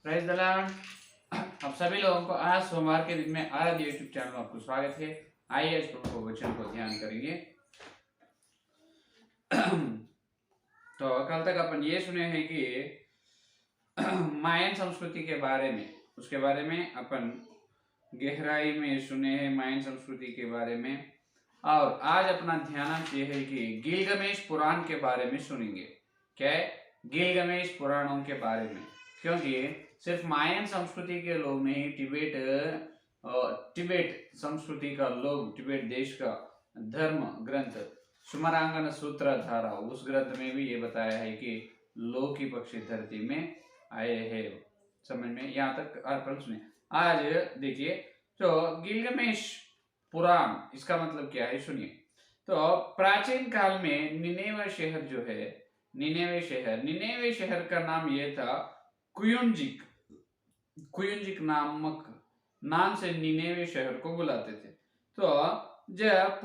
Praise the Lord. आप सभी लोगों को आज सोमवार के दिन में आराध्य यूट्यूब चैनल में आपको स्वागत है। आइए आज प्रभु के वचन को ध्यान करेंगे। तो कल तक अपन ये सुने हैं कि मायन संस्कृति के बारे में, उसके बारे में अपन गहराई में सुने हैं मायन संस्कृति के बारे में। और आज अपना ध्यान ये है कि गिलगमेश पुराण के बारे में सुनेंगे। क्या है? गिलगमेश पुराणों के बारे में। क्योंकि सिर्फ मायन संस्कृति के लोग नहीं, तिब्बत संस्कृति का लोग, तिब्बत देश का धर्म ग्रंथ सुमरांगन सूत्रधारा, उस ग्रंथ में भी ये बताया है कि लोग की पक्षी धरती में आए हैं। समझ में यहाँ तक अर्पण सुने। आज देखिए, तो गिलगमेश पुराण इसका मतलब क्या है सुनिए। तो प्राचीन काल में निनेवे शहर जो है, निनेवे शहर का नाम ये था कुयुंजिक। कुयुंजिक नामक नाम से निनेवे शहर को बुलाते थे। तो जब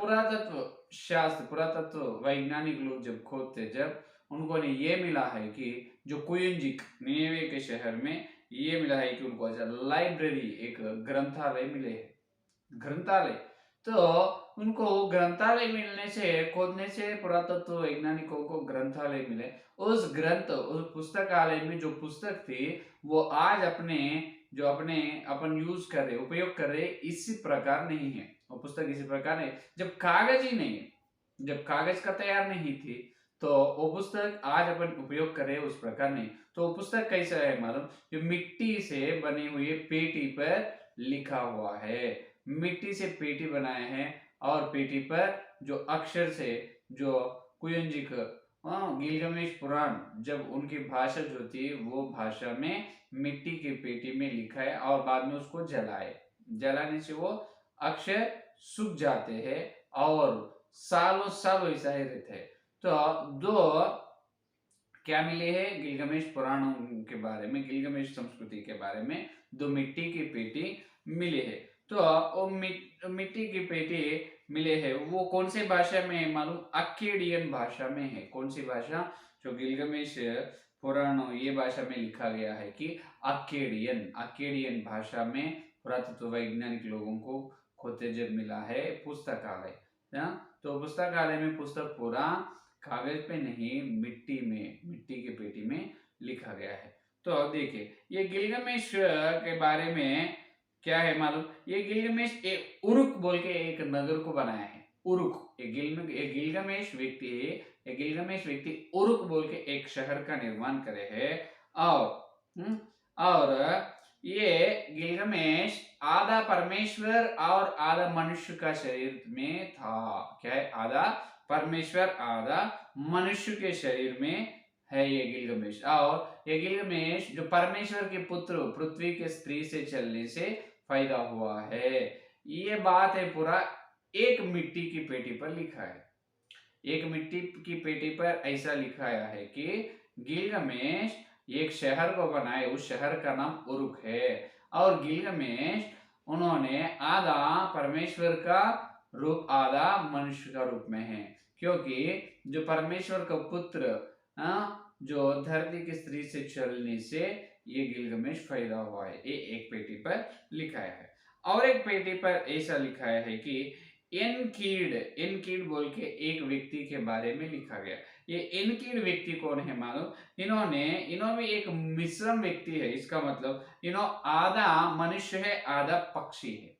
पुरातत्व वैज्ञानिक लोग जब खोदते, जब उनको ने ये मिला है कि जो कुयुंजिक निनेवे के शहर में ये मिला है कि उनको लाइब्रेरी, एक ग्रंथालय मिले है। ग्रंथालय, तो उनको ग्रंथालय मिलने से, खोदने से पुरातत्व वैज्ञानिकों को ग्रंथालय मिले। उस पुस्तकालय में जो पुस्तक थी वो आज अपन यूज कर रहे, उपयोग कर रहे, इसी प्रकार नहीं है। वो पुस्तक इसी प्रकार नहीं, जब कागज ही नहीं है, जब कागज का तैयार नहीं थी, तो वो पुस्तक आज अपन उपयोग कर रहे उस प्रकार नहीं। तो वो पुस्तक कैसा है मालूम? जो मिट्टी से बनी हुई पेटी पर लिखा हुआ है। मिट्टी से पेटी बनाए हैं और पेटी पर जो अक्षर से, जो कुयुंजिक गिलगमेश पुराण, जब उनकी भाषा जो थी वो भाषा में मिट्टी की पेटी में लिखा है और बाद में उसको जलाने से वो अक्षर सूख जाते हैं और सालों साल वैसा ही रहते हैं। तो दो क्या मिले हैं गिलगमेश पुराणों के बारे में, गिलगमेश संस्कृति के बारे में दो मिट्टी की पेटी मिले हैं। तो वो मिट्टी की पेटी मिले हैं, वो कौन से भाषा में है मालूम? अक्केडियन भाषा में है। कौन सी भाषा? जो गिलगमेश पुराण ये भाषा में लिखा गया है कि अक्केडियन भाषा में पुरातत्व वैज्ञानिक लोगों को खोदते जब मिला है पुस्तकालय। तो पुस्तकालय में पुस्तक पूरा कागज पे नहीं, मिट्टी की पेटी में लिखा गया है। तो देखिए, ये गिलगमेश के बारे में क्या है मालूम? ये गिलगमेश एक उरुक बोल के एक नगर को बनाया है। उरुक, एक गिलगमेश व्यक्ति उरुक बोल के एक शहर का निर्माण करे है। और ये गिलगमेश आधा परमेश्वर और आधा मनुष्य का शरीर में था। क्या है? आधा परमेश्वर आधा मनुष्य के शरीर में है ये गिलगमेश। और ये गिलगमेश जो परमेश्वर के पुत्र, पृथ्वी के स्त्री से चलने से पैदा हुआ है। ये बात है पूरा एक मिट्टी की पेटी पर लिखा है। एक मिट्टी की पेटी पर ऐसा लिखाया है कि गिलगमेश एक शहर को बनाए, उस शहर का नाम उरुक है। और गिलगमेश उन्होंने आधा परमेश्वर का रूप, आधा मनुष्य का रूप में है। क्योंकि जो परमेश्वर का पुत्र जो धरती की स्त्री से चलने से ये गिलगमेश पैदा हुआ है, ये एक पेटी पर लिखा है। और एक पेटी पर ऐसा लिखा है कि एनकीड बोल के एक व्यक्ति के बारे में लिखा गया। ये एनकीड व्यक्ति कौन है मालूम? इन्हों भी एक मिश्रम व्यक्ति है। इसका मतलब इन्हों आधा मनुष्य है, आधा पक्षी है।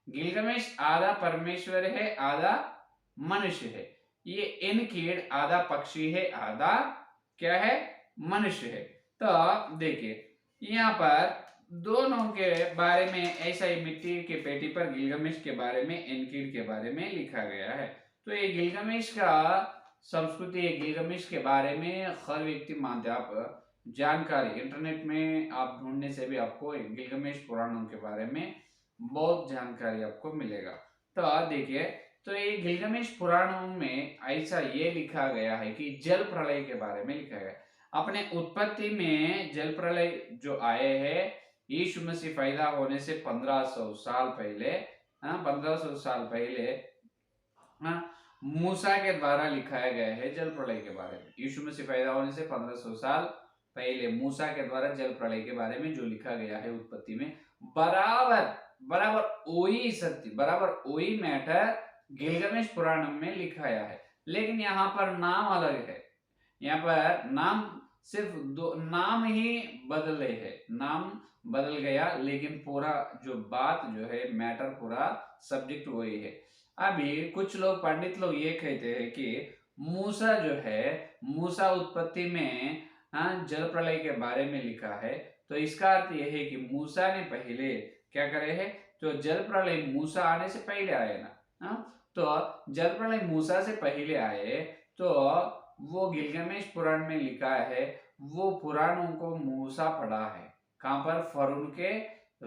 गिलगमेश आधा परमेश्वर है, आधा मनुष्य है। ये एनकीड आधा पक्षी है, आधा क्या है? मनुष्य है। तो देखिए, यहाँ पर दोनों के बारे में ऐसा ही मिट्टी के पेटी पर गिलगमेश के बारे में, एनकीड के बारे में लिखा गया है। तो ये गिलगमेश का संस्कृति, गिलगमेश के बारे में हर व्यक्ति मानते। आप जानकारी इंटरनेट में आप ढूंढने से भी आपको गिलगमेश पुराणों के बारे में बहुत जानकारी आपको मिलेगा। तो देखिए, तो ये गिलगमेश पुराणों में ऐसा ये लिखा गया है कि जल प्रलय के बारे में लिखा गया। अपने उत्पत्ति में जल प्रलय जो आए हैं, यीशु मसीह पैदा होने से 1500 साल पहले, 1500 साल पहले मूसा के द्वारा लिखाया गया है जल प्रलय के बारे में। यीशु मसीह पैदा होने से 1500 साल पहले मूसा के द्वारा जल प्रलय के बारे में जो लिखा गया है उत्पत्ति में, बराबर बराबर वही सत्य, बराबर वही मैटर गिलगमेश पुराण में लिखाया है, लेकिन यहाँ पर नाम अलग है। यहाँ पर नाम सिर्फ दो नाम ही बदले है, नाम बदल गया, लेकिन पूरा जो बात जो है मैटर पूरा सब्जेक्ट वही है। अभी कुछ लोग पंडित लोग ये कहते हैं कि मूसा जो है, मूसा उत्पत्ति में जल प्रलय के बारे में लिखा है, तो इसका अर्थ यह है कि मूसा ने पहले क्या करे है, तो जल प्रलय मूसा आने से पहले आए ना, तो जल प्रलय मूसा से पहले आए, तो वो गिलगमेश पुराण में लिखा है, वो पुराणों को मूसा पढ़ा है। कहां पर? फरोन के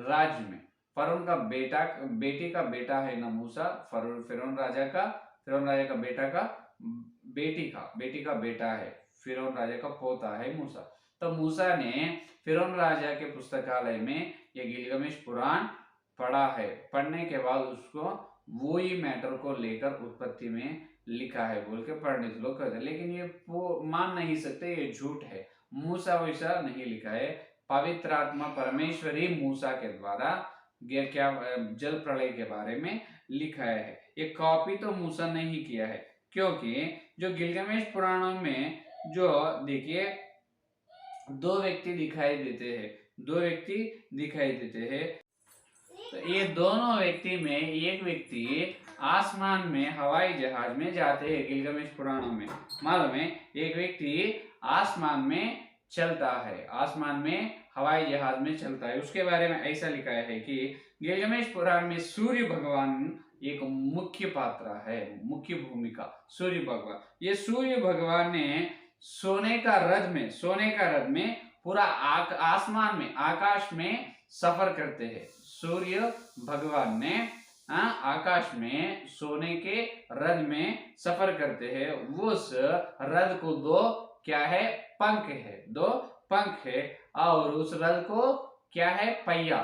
राज्य में। फरोन का बेटी का बेटा है ना मूसा, फिरौन राजा का बेटा का बेटी का बेटा है, फिरौन राजा का पोता है मूसा। तो मूसा ने फिरौन राजा के पुस्तकालय में ये गिलगमेश पुराण पढ़ा है, पढ़ने के बाद उसको वो ही मैटर को लेकर उत्पत्ति में लिखा है बोल के पंडित लोग कहते हैं, लेकिन ये मान नहीं सकते, ये झूठ है। मूसा वैसा नहीं लिखा है, पवित्र आत्मा परमेश्वरी मूसा के द्वारा क्या जल प्रलय के बारे में लिखा है। ये कॉपी तो मूसा नहीं किया है, क्योंकि जो गिलगमेश पुराणों में जो देखिए दो व्यक्ति दिखाई देते हैं, तो ये दोनों व्यक्ति में एक व्यक्ति आसमान में हवाई जहाज में जाते हैं। गिलगमेश पुराणों में मालूम है, एक व्यक्ति आसमान में चलता है, आसमान में हवाई जहाज में चलता है। उसके बारे में ऐसा लिखा है कि गिलगमेश पुराण में सूर्य भगवान एक मुख्य पात्र है, मुख्य भूमिका सूर्य भगवान। ये सूर्य भगवान ने सोने का रथ में पूरा आसमान में, आकाश में सफर करते हैं। सूर्य भगवान ने आकाश में सोने के रथ में सफर करते हैं। उस रथ को दो पंख है और उस रथ को क्या है? पहिया,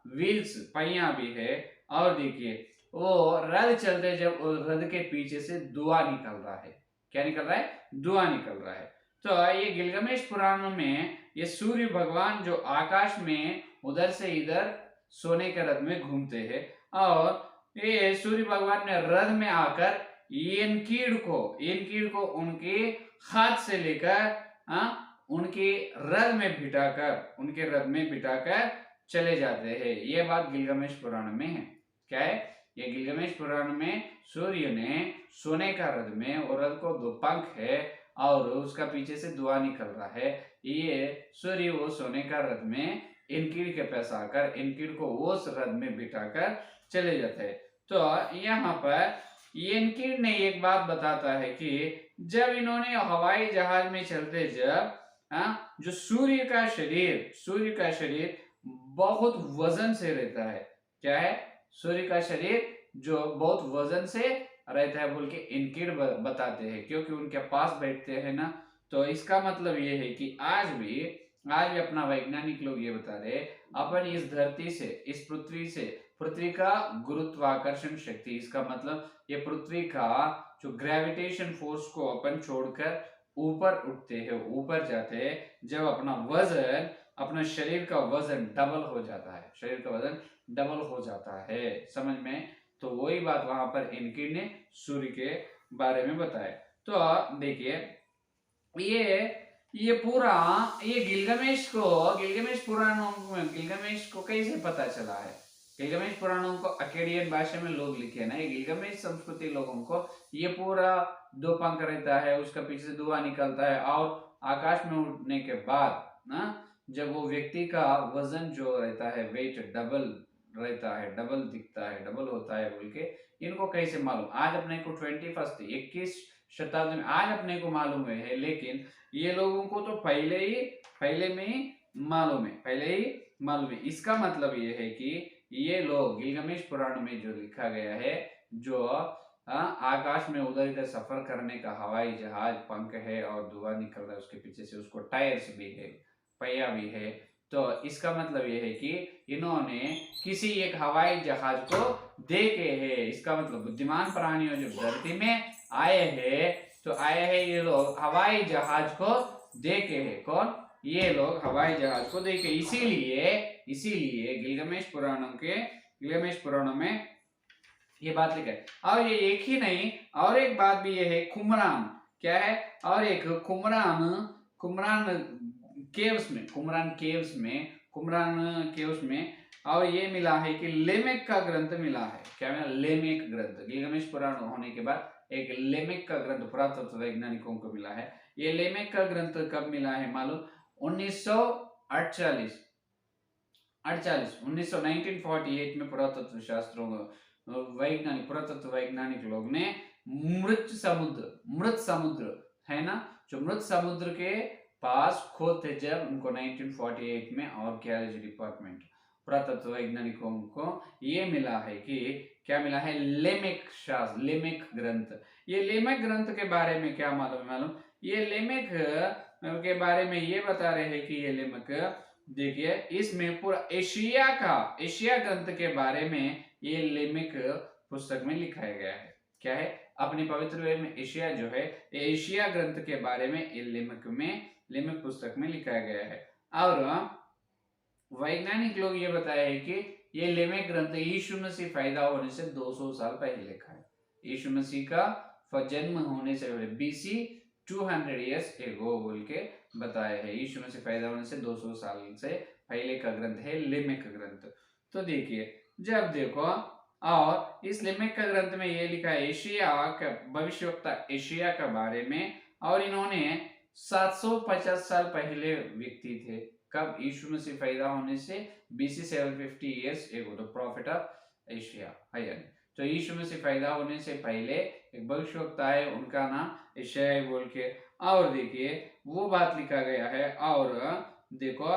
व्हील्स, पहिया भी है। और देखिए वो रथ चलते, जब रथ के पीछे से धुआं निकल रहा है। क्या निकल रहा है? धुआं निकल रहा है। तो ये गिलगमेश पुराण में ये सूर्य भगवान जो आकाश में उधर से इधर सोने के रथ में घूमते हैं, और ये सूर्य भगवान ने रथ में आकर एनकीड़ को उनके हाथ से लेकर उनके रथ में बिठाकर चले जाते हैं। ये बात गिलगमेश पुराण में है। क्या है? ये गिलगमेश पुराण में सूर्य ने सोने का रथ में, और रथ को दो पंख है और उसका पीछे से धुआं निकल रहा है। ये सूर्य वो सोने का रथ में इनकीड़ के पास आकर इनकीड़ को उस रथ में बिठाकर चले जाते हैं। तो यहाँ पर इनकीड़ ने एक बात बताता है कि जब इन्होंने हवाई जहाज में चलते, जब जो सूर्य का शरीर बहुत वजन से रहता है। क्या है? सूर्य का शरीर जो बहुत वजन से रहता है बोल के इनकीड़ बताते हैं, क्योंकि उनके पास बैठते हैं ना। तो इसका मतलब ये है कि आज भी अपना वैज्ञानिक लोग ये बता रहे, अपन इस धरती से, इस पृथ्वी का गुरुत्वाकर्षण शक्ति, इसका मतलब ये पृथ्वी का जो ग्रेविटेशन फोर्स को अपन छोड़कर ऊपर उठते हैं, ऊपर जाते हैं, जब अपना शरीर का वजन डबल हो जाता है, समझ में? तो वही बात वहां पर इनकीड़ ने सूर्य के बारे में बताया। तो देखिए ये पूरा ये गिलगमेश को कैसे पता चला है? गिलगमेश पुराणों को अकेडियन भाषा में लोग लिखे ना, ये गिलगमेश संस्कृति लोगों को ये पूरा दो पंख रहता है, उसका पीछे से धुआं निकलता है, और आकाश में उड़ने के बाद ना, जब वो व्यक्ति का वजन जो रहता है, वेट डबल रहता है, डबल होता है बोल के इनको कैसे मालूम? आज अपने को 21 शताब्दी में आज अपने को मालूम है, लेकिन ये लोगों को तो पहले में ही मालूम है। इसका मतलब ये है कि ये लोग गिलगमेश पुराण में जो लिखा गया है, जो आकाश में उधर इधर सफर करने का हवाई जहाज, पंख है और धुआं निकल रहा है उसके पीछे से, उसको टायर्स भी है, पहिया भी है। तो इसका मतलब ये है कि इन्होंने किसी एक हवाई जहाज को देखे है। इसका मतलब बुद्धिमान प्राणियों जो धरती में आए हैं, तो आए हैं ये लोग हवाई जहाज को देखे हैं। कौन? ये लोग हवाई जहाज को देखे, इसीलिए इसीलिए गिलगमेश पुराणों में ये बात लिखा है। और ये एक ही नहीं, और एक बात भी ये है, कुमरान क्या है, और एक कुमरान कुमरान कुमरान केव्स में और ये मिला है कि लेमेक का ग्रंथ मिला है। क्या मिला? लेमेक ग्रंथ। गिलगमेश पुराण होने के बाद एक लेमेक का ग्रंथ पुरातत्व वैज्ञानिकों को मिला है। ये लेमेक का ग्रंथ कब मिला है मालूम? 1948 1948 में पुरातत्व वैज्ञानिक लोग ने मृत समुद्र है ना, जो मृत समुद्र के पास खोद थे जब, उनको 1948 में आर्कियोलॉजी डिपार्टमेंट पुरातत्व वैज्ञानिकों को ये मिला है कि क्या मिला है? लेमेक ग्रंथ। ये लेमेक ग्रंथ के बारे में क्या मालूम? ये लेमेक के बारे में ये बता रहे हैं कि ये लेमेक, देखिए इसमें पूरा एशिया ग्रंथ के बारे में ये लेमेक पुस्तक में लिखाया गया है। क्या है? अपने पवित्र वेद में एशिया जो है, एशिया ग्रंथ के बारे में ये लेमेक पुस्तक में लिखाया गया है। और वैज्ञानिक लोग ये बताए हैं कि ये लेमेक ग्रंथ यीशु मसीह पैदा होने से 200 साल पहले लिखा है। यीशु मसीह का जन्म होने से पहले BC 200 years ago बोल के बताया है। यीशु मसीह पैदा होने से 200 साल से पहले का ग्रंथ है लेमेक ग्रंथ। तो देखिए, जब देखो, और इस लेमेक का ग्रंथ में ये लिखा है एशिया का भविष्यवक्ता एशिया के बारे में, और इन्होंने 750 साल पहले व्यक्ति थे। कब? यीशु मसीह पैदा होने से BC 750 years ago, the profit of Asia है। तो यीशु मसीह पैदा होने से पहले एक भविष्यवक्ता है, उनका नाम एशिया बोल के। और देखिए वो बात लिखा गया है। और देखो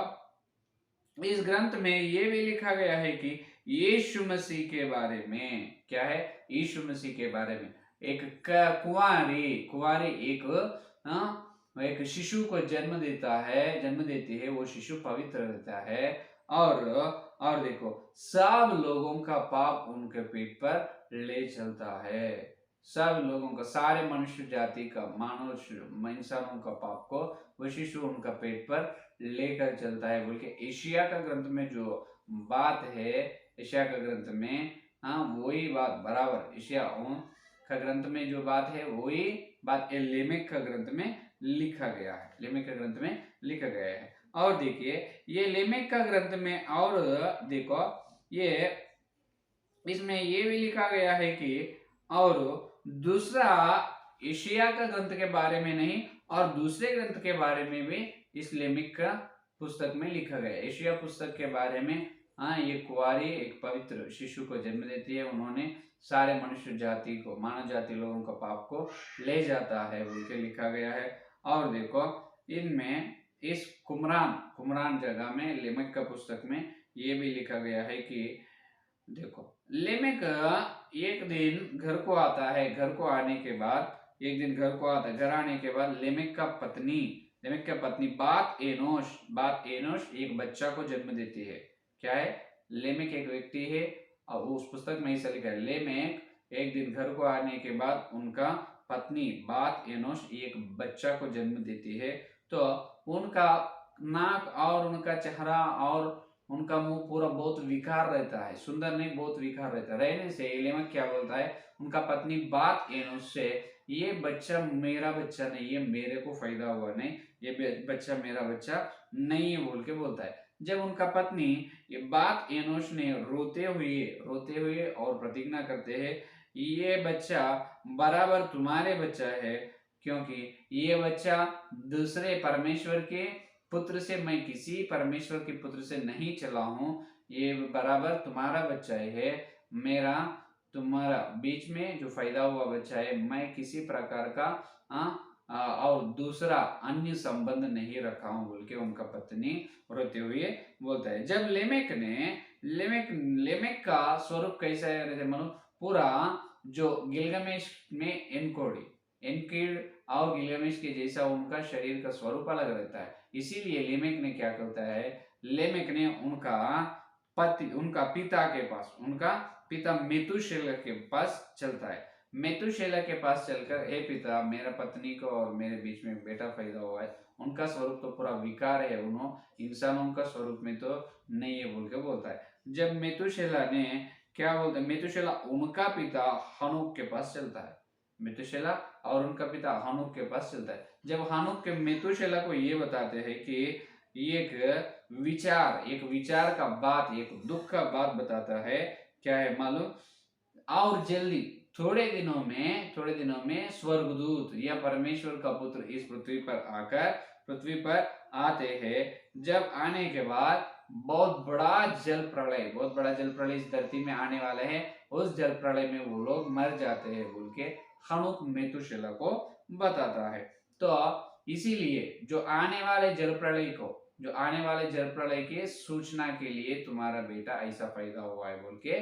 इस ग्रंथ में ये भी लिखा गया है कि यीशु मसीह के बारे में, क्या है? यीशु मसीह के बारे में एक कुंवारी एक शिशु को जन्म देती है, वो शिशु पवित्र रहता है। और देखो, सब लोगों का पाप उनके पेट पर ले चलता है। सब लोगों का, सारे मनुष्य जाति का, मानव इंसानों का पाप को वो शिशु उनका पेट पर लेकर चलता है बोल के एशिया का ग्रंथ में जो बात है, एशिया का ग्रंथ में, वही बात बराबर एशिया का ग्रंथ में जो बात है वही बात लेमेक का ग्रंथ में लिखा गया है। और देखिए ये लेमेक का ग्रंथ में, और देखो ये इसमें ये भी लिखा गया है कि, और दूसरा एशिया का ग्रंथ के बारे में नहीं, और दूसरे ग्रंथ के बारे में भी इस लेमेक का पुस्तक में लिखा गया। एशिया पुस्तक के बारे में, ये कुंवारी एक पवित्र शिशु को जन्म देती है, उन्होंने सारे मनुष्य जाति को, मानव जाति लोगों का पाप को ले जाता है बोल के लिखा गया है। और देखो इनमें इस कुमरान जगह में लेमेक का पुस्तक में ये भी लिखा गया है कि देखो लेमेक एक दिन घर को आता है। घर आने के बाद लेमेक का पत्नी बात एनोश एक बच्चा को जन्म देती है। क्या है? लेमेक एक व्यक्ति है, और उस पुस्तक में ऐसा लिखा है, लेमेक एक दिन घर को आने के बाद उनका पत्नी बात एनोश एक बच्चा को जन्म देती है। तो उनका नाक और उनका चेहरा और उनका मुंह पूरा बहुत विकार रहता है, सुंदर नहीं, बहुत विकार रहता है। रहने से लेमेक क्या बोलता है, उनका पत्नी बात एनोश से, ये बच्चा मेरा बच्चा नहीं, ये मेरे को फायदा हुआ नहीं, ये बच्चा मेरा बच्चा नहीं है बोल के बोलता है। जब उनका पत्नी ये बात एनोश ने रोते हुए और प्रतिज्ञा करते हैं, ये बच्चा बराबर तुम्हारे बच्चा है, क्योंकि ये बच्चा दूसरे परमेश्वर के पुत्र से, मैं किसी परमेश्वर के पुत्र से नहीं चला हूं, ये बराबर तुम्हारा बच्चा है, मेरा तुम्हारा बीच में जो फायदा हुआ बच्चा है, मैं किसी प्रकार का और दूसरा अन्य संबंध नहीं रखा हूं बोल के उनका पत्नी रोते हुए बोलता है। जब लेमेक का स्वरूप कैसा है मानो, पूरा जो गिलगमेश में एनकिड और गिलगमेश के जैसा उनका शरीर का स्वरूप अलग रहता है। इसीलिए लेमेक ने क्या करता है, लेमेक ने उनका पिता के पास, उनका पिता मेतुशेलह के पास चलता है। मेतुशेला के पास चलकर, हे पिता, मेरा पत्नी को और मेरे बीच में बेटा पैदा हुआ है, उनका स्वरूप तो पूरा विकार है, उन्होंने इंसानों का स्वरूप में तो नहीं है बोल के बोलता है। जब मेतुशेला ने क्या बोलते हैं, मेतुशेला उनका पिता हनोक के पास चलता है, मेतुशेला और उनका पिता हनोक के पास चलता है। जब हनोक के मेतुशेला को ये बताते हैं कि एक विचार का बात, एक दुख का बात बताता है, क्या है मालूम, और जल्दी थोड़े दिनों में स्वर्गदूत या परमेश्वर का पुत्र इस पृथ्वी पर आते हैं। जब आने के बाद बहुत बड़ा जल प्रलय इस धरती में आने वाला है, उस जल प्रलय में वो लोग मर जाते हैं बोल के हनुक मेतुशेला को बताता है। तो इसीलिए जो आने वाले जल प्रलय के सूचना के लिए तुम्हारा बेटा ऐसा पैदा हुआ है बोल के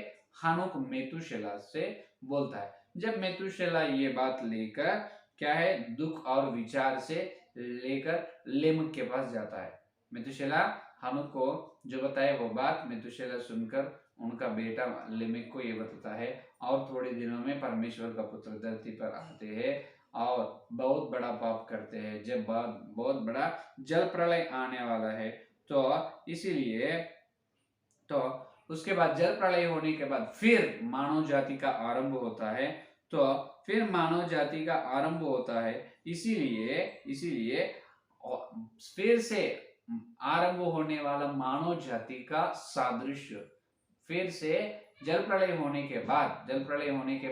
हनुक मेतुशेला से बोलता है। जब मेतुशेला ये बात लेकर क्या है, दुख और विचार से लेकर लेमक के पास जाता है। मेतुशेला हनुक को जो बताए वो बात मेतुशेला सुनकर उनका बेटा लेमेक को ये बताता है, और थोड़े दिनों में परमेश्वर का पुत्र धरती पर आते हैं और बहुत बड़ा पाप करते हैं। जब बहुत बड़ा जल प्रलय आने वाला है, तो इसीलिए तो उसके बाद जल प्रलय होने के बाद फिर मानव जाति का आरंभ होता है। तो फिर मानव जाति का आरंभ होता है, इसीलिए फिर से आरंभ होने वाला मानव जाति का सादृश्य, फिर से जल प्रलय होने के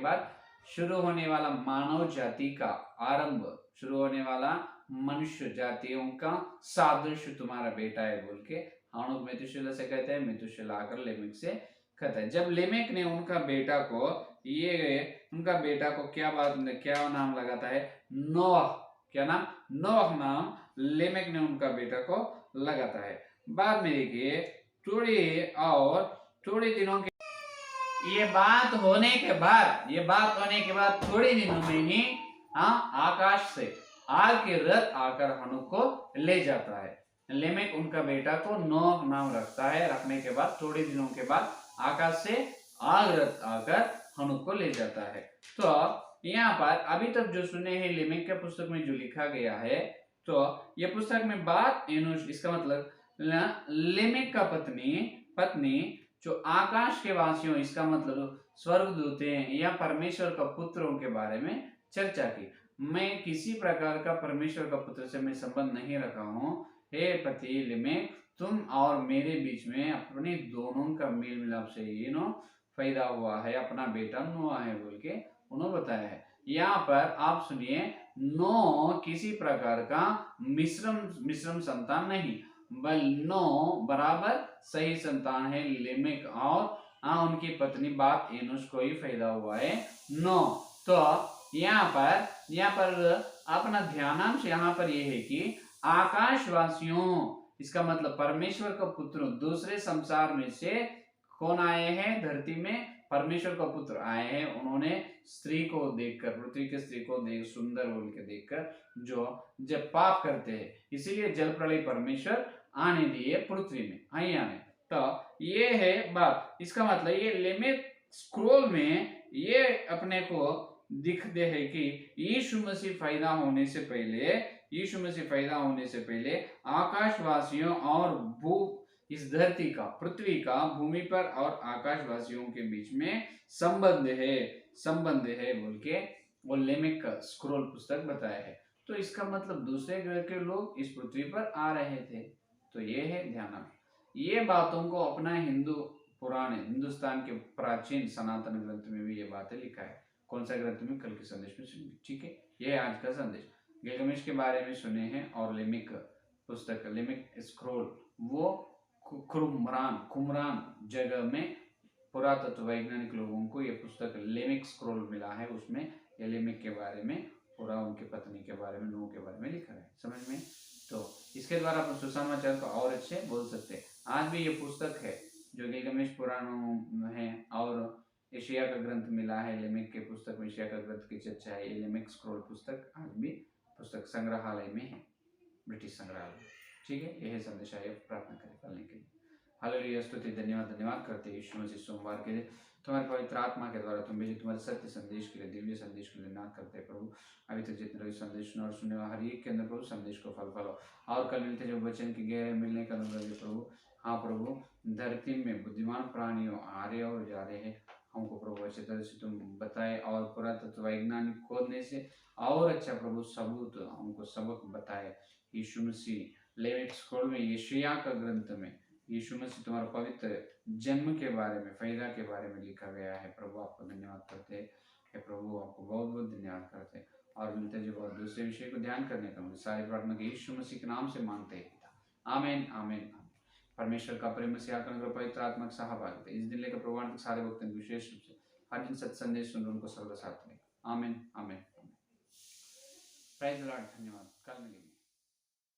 बाद शुरू होने वाला मानव जाति का आरंभ, शुरू होने वाला मनुष्य जातियों का सादृश्य तुम्हारा बेटा है बोल के हनुक मेतुशेला से कहते हैं। मेतुशेला आकर लेमेक से कहता है। जब लेमेक ने उनका बेटा को क्या नाम लगाता है, नोह, क्या नाम, नोह नाम लेमेक ने उनका बेटा को लगाता है। बाद में देखिए थोड़े दिनों के ये बात होने के बाद थोड़े दिनों में ही आकाश से आग के रथ आकर हनुक को ले जाता है। लेमेक उनका बेटा को नोह नाम रखता है। रखने के बाद थोड़े दिनों के बाद आकाश से आग रथ आकर हनुक को ले जाता है। तो यहाँ पर अभी तक जो सुने हैं लेमेक के पुस्तक में जो लिखा गया है, तो ये पुस्तक में बात एनोश, इसका मतलब लेमेक का पत्नी जो आकाश के वासियों, इसका मतलब स्वर्गदूत या परमेश्वर का पुत्रों के बारे में चर्चा की। मैं किसी प्रकार का परमेश्वर का पुत्र से मैं संबंध नहीं रखा हूँ। हे पति लेमेक, तुम और मेरे बीच में अपने दोनों का मेल मिलाप से पैदा हुआ है, अपना बेटा नोआ है बोल के उन्होंने बताया है। यहाँ पर आप सुनिए, नो किसी प्रकार का मिश्रम संतान नहीं, बल नो बराबर सही संतान है लेमेक और उनकी पत्नी बाप एनोश को ही पैदा हुआ है नो। तो यहाँ पर अपना ध्यानांश यहाँ पर यह है कि आकाशवासियों, इसका मतलब परमेश्वर का पुत्र दूसरे संसार में से कौन आए हैं धरती में, परमेश्वर का पुत्र आए हैं। उन्होंने स्त्री को देखकर, पृथ्वी के स्त्री को सुंदर बोल के देखकर जो जब पाप करते हैं, इसीलिए जल प्रलय परमेश्वर आने दिए पृथ्वी में, आने। तो ये है बात। इसका मतलब ये लेमेक स्क्रोल में ये अपने को दिखते है कि यीशु मसीह पैदा होने से पहले आकाशवासियों और इस धरती का, पृथ्वी का, भूमि पर और आकाशवासियों के बीच में संबंध है बोल के वो लेमेक का स्क्रोल पुस्तक बताया है। तो इसका मतलब दूसरे ग्रह के लोग इस पृथ्वी पर आ रहे थे। तो ये है ध्यान। ये बातों को अपना हिंदुस्तान के प्राचीन सनातन ग्रंथ में भी ये बातें लिखा है। कौन सा ग्रंथ में, कल के संदेश में सुनिए, ठीक है। ये आज का संदेश गिलगमेश के बारे में सुने हैं, और लेमेक पुस्तक, लेमेक स्क्रोल, वो कुमरान जगह में पुरातत्व वैज्ञानिक लोगों को ये पुस्तक लेमेक स्क्रोल मिला है। उसमें लेमेक के बारे में, पूरा उनकी पत्नी के बारे में, नूह के बारे में लिखा है, समझ में। तो इसके द्वारा अपन सुसमाचार को और अच्छे बोल सकते हैं। आज भी ये पुस्तक है जो गिलगमेश पुराणों है, और एशिया का ग्रंथ मिला है लेमेक के पुस्तक में, एशिया का ग्रंथ की चर्चा है। ये लेमेक स्क्रोल पुस्तक आज भी पुस्तक संग्रहालय में है, ब्रिटिश संग्रहालय, ठीक है। यह संदेश है, प्रार्थना करें पालने के लिए। हालेलुया, स्तुति, धन्यवाद करते हैं यीशु मसीह सोमवार के तुम्हारे पवित्र आत्मा के द्वारा तुम भेजे तुम्हारे सत्य संदेश के लिए, दिव्य संदेश के लिए नाथ करते हैं प्रभु। अभी तक जितने लोग संदेश सुना और सुने हर एक के अंदर प्रभु संदेश को फल फलो, और कल मिलते जो वचन की गहरे मिलने का अनुग्रह दे प्रभु। हाँ प्रभु, धरती में बुद्धिमान प्राणियों आ रहे और जा रहे हैं, हमको प्रभु अच्छे तरह से तुम बताए, और पुरातत्व वैज्ञानिक खोदने से और अच्छा प्रभु सबूत हमको सबक बताए। यीशु मसीह लेविट स्क्रॉल में यशायाह का ग्रंथ में यीशु मसीह तुम्हारा पवित्र जन्म के बारे में, फैदा के बारे में लिखा गया है प्रभु। आपको धन्यवाद करते हैं प्रभु, आपको बहुत बहुत धन्यवाद करते हैं। और मिलते जो और दूसरे विषय को ध्यान करने का मुझे सारी प्रार्थना के यीशु मसीह के नाम से मांगते हैं पिता, आमीन आमीन। परमेश्वर का प्रेम से आकर अनुग्रह पवित्र आत्मा का सहभागिता इस दिन लेकर प्रभु तक सारे भक्तों विशेष रूप से हर दिन सत्संदेश सुन उनको सर्वदा साथ में, आमीन आमीन। प्राइज द लॉर्ड, धन्यवाद, कल मिलेंगे।